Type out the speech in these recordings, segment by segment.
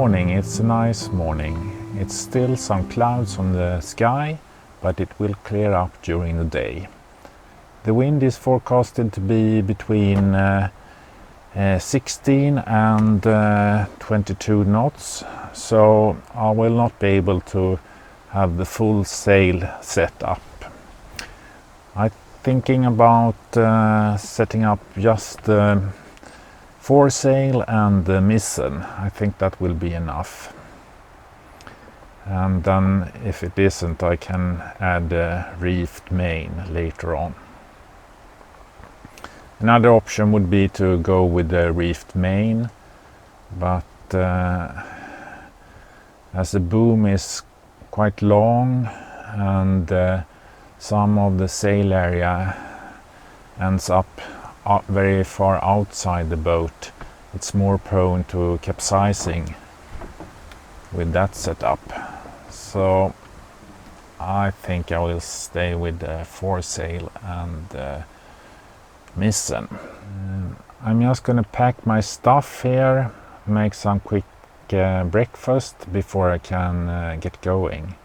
morning, it's a nice morning. It's still some clouds on the sky, but it will clear up during the day. The wind is forecasted to be between 16 and 22 knots, so I will not be able to have the full sail set up. I'm thinking about setting up just the foresail and the mizzen. I think that will be enough. And then if it isn't, I can add a reefed main later on. Another option would be to go with the reefed main, but as the boom is quite long and some of the sail area ends up very far outside the boat, it's more prone to capsizing with that setup. So I think I will stay with the foresail and mizzen. I'm just gonna pack my stuff here, make some quick breakfast before I can get going.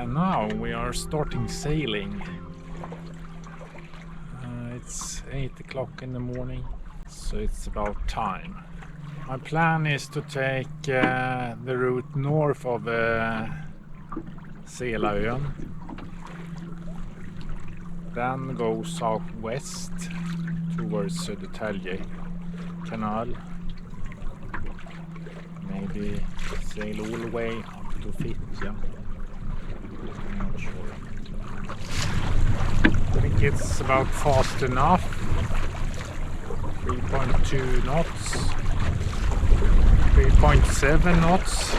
Now we are starting sailing. It's 8 o'clock in the morning, so it's about time. My plan is to take the route north of Selaön, then go southwest towards Södertälje canal, maybe sail all the way up to Fittja. I'm not sure. I think it's about fast enough. 3.2 knots, 3.7 knots,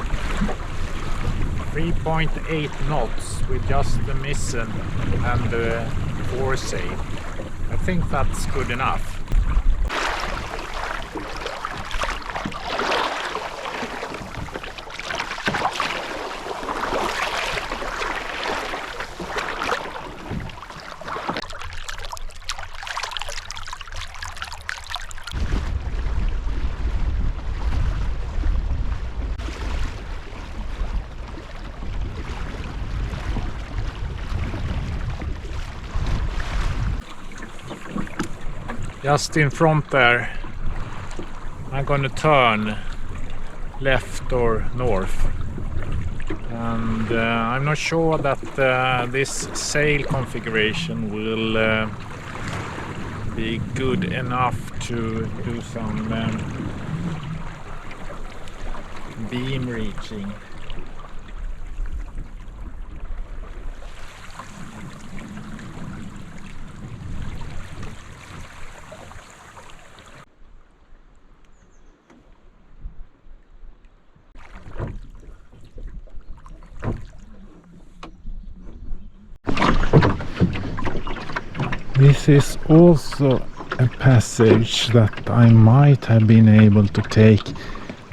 3.8 knots with just the mizzen and the foresail. I think that's good enough. Just in front there, I'm gonna turn left or north, and I'm not sure that this sail configuration will be good enough to do some beam reaching. This is also a passage that I might have been able to take,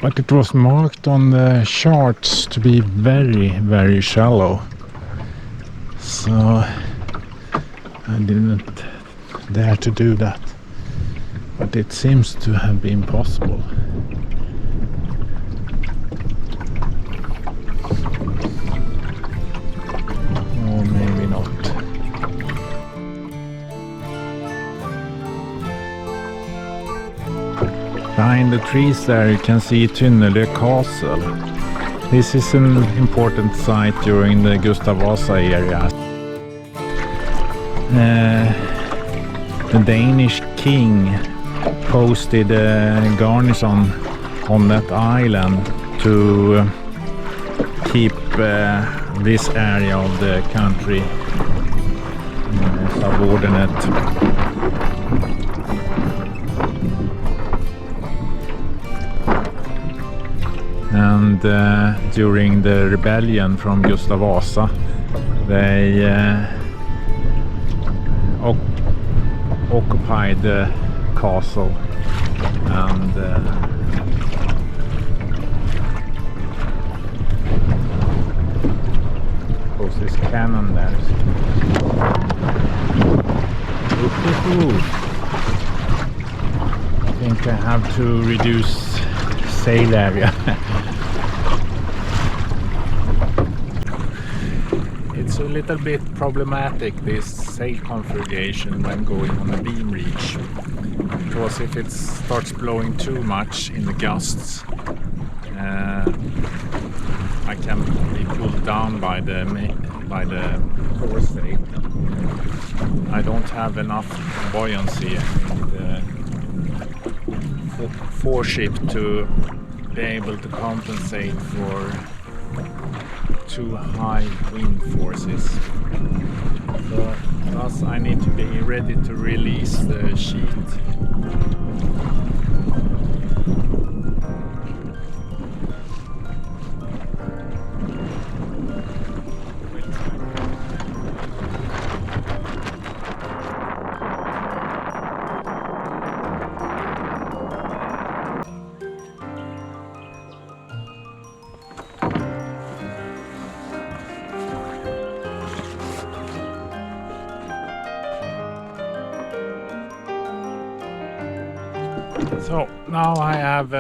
but it was marked on the charts to be very, very shallow. So I didn't dare to do that. But it seems to have been possible. Or maybe not. Behind the trees there you can see Tynnelö Castle. This is an important site during the Gustav Vasa era. The Danish king posted a garrison on that island to keep this area of the country subordinate. And during the rebellion from Gustav Vasa, they occupied the castle and was this cannon there. I think I have to reduce sail area. It's a little bit problematic, this sail configuration, when going on a beam reach, because if it starts blowing too much in the gusts, I can be pulled down by the foresail. I don't have enough buoyancy in the foreship to be able to compensate for too high wind forces. So thus I need to be ready to release the sheet. So now I have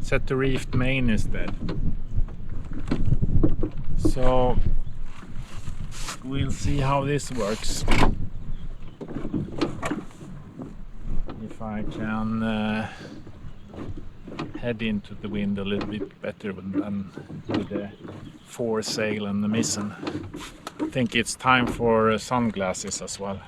set the reefed main instead. So we'll see how this works. If I can head into the wind a little bit better than with the foresail and the mizzen. I think it's time for sunglasses as well.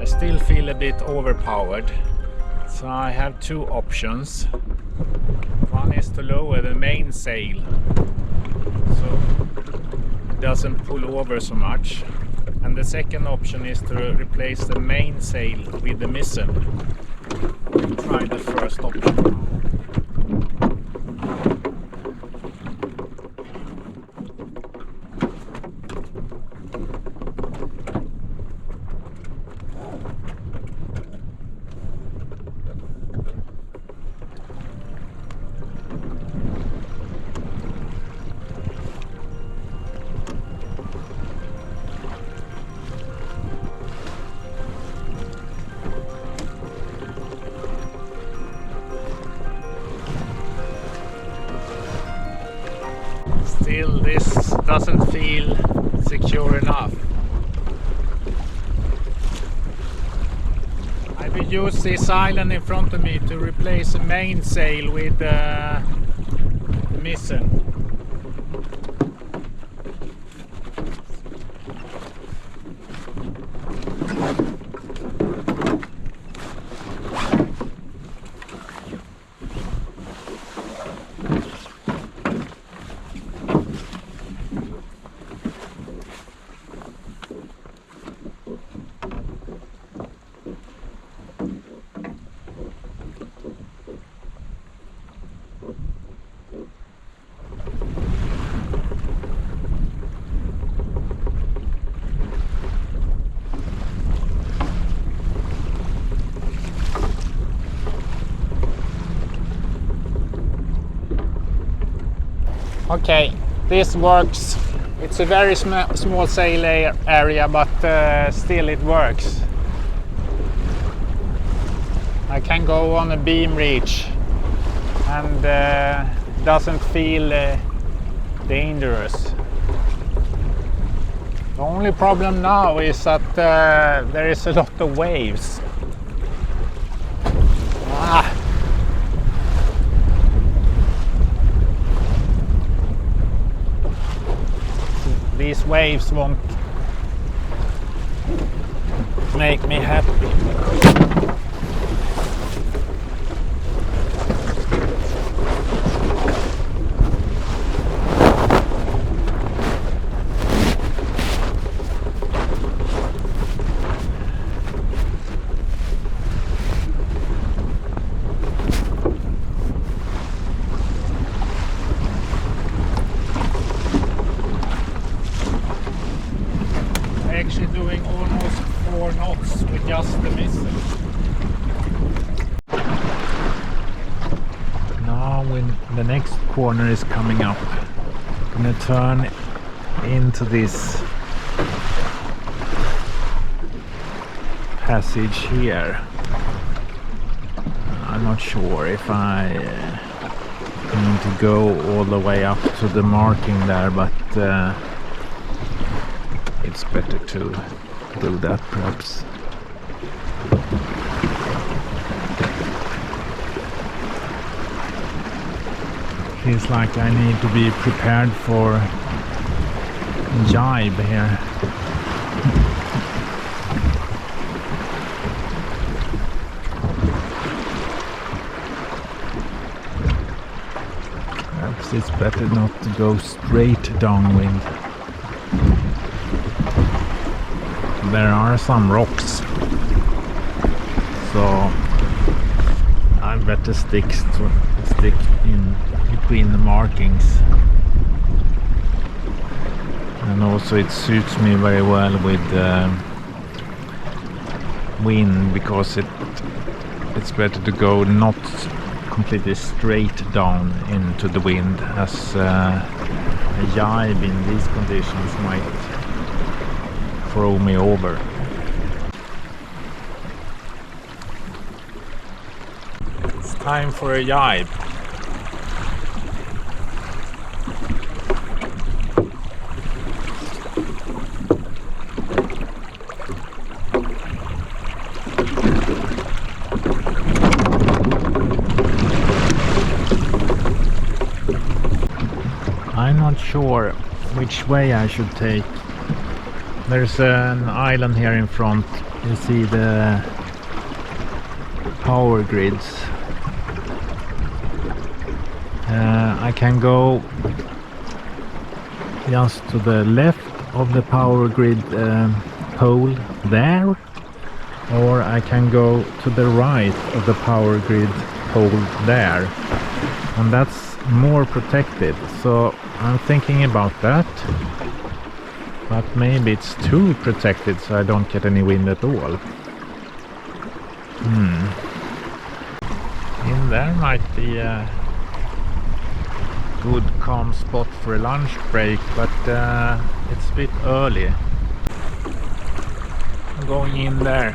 Still feel a bit overpowered, so I have two options. One is to lower the main sail so it doesn't pull over so much, and the second option is to replace the main sail with the mizzen. Try the first option. Still, this doesn't feel secure enough. I will use this island in front of me to replace the mainsail with the mizzen. Okay, this works. It's a very small sail area, but still it works. I can go on a beam reach and doesn't feel dangerous. The only problem now is that there is a lot of waves. These waves won't make me happy. Actually doing almost 4 knots with just the mizzen. Now when the next corner is coming up, I'm gonna turn into this passage here. I'm not sure if I need to go all the way up to the marking there, but it's better to do that perhaps. Feels like I need to be prepared for jibe here. Perhaps it's better not to go straight downwind. There are some rocks, so I better stick in between the markings. And also it suits me very well with wind, because it's better to go not completely straight down into the wind, as a jibe in these conditions might throw me over. It's time for a jibe. I'm not sure which way I should take. There's an island here in front. You see the power grids. I can go just to the left of the power grid pole there, or I can go to the right of the power grid pole there, and that's more protected, so I'm thinking about that. But maybe it's too protected, so I don't get any wind at all. In there might be a good calm spot for a lunch break, but it's a bit early. I'm going in there.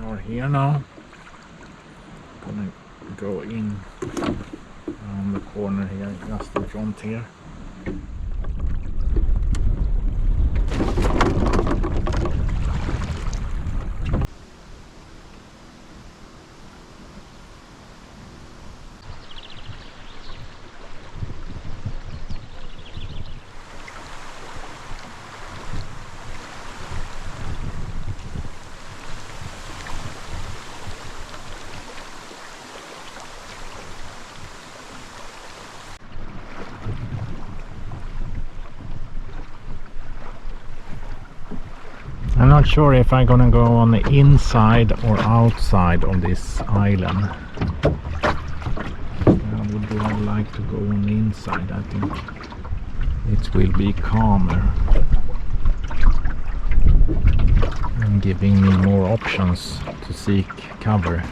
We are here now. Gonna go in around the corner here, just in front here. I'm not sure if I'm gonna go on the inside or outside of this island. I would rather like to go on the inside. I think it will be calmer and giving me more options to seek cover.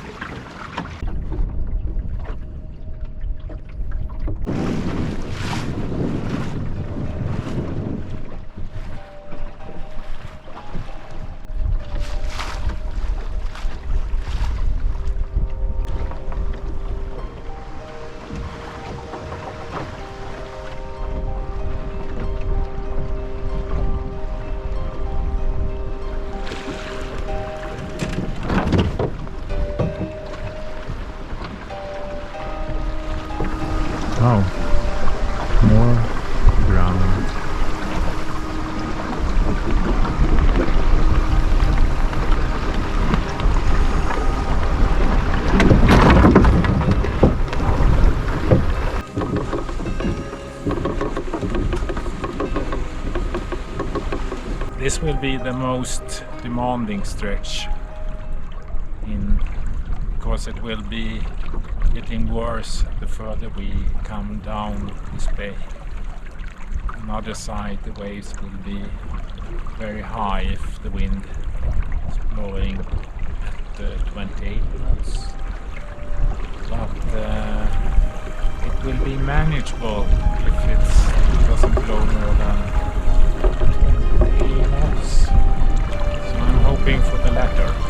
Oh, more ground. This will be the most demanding stretch because it will be getting worse the further we come down this bay. On the other side the waves will be very high if the wind is blowing at 28 knots. But it will be manageable if it doesn't blow more than 20 knots. So I'm hoping for the latter.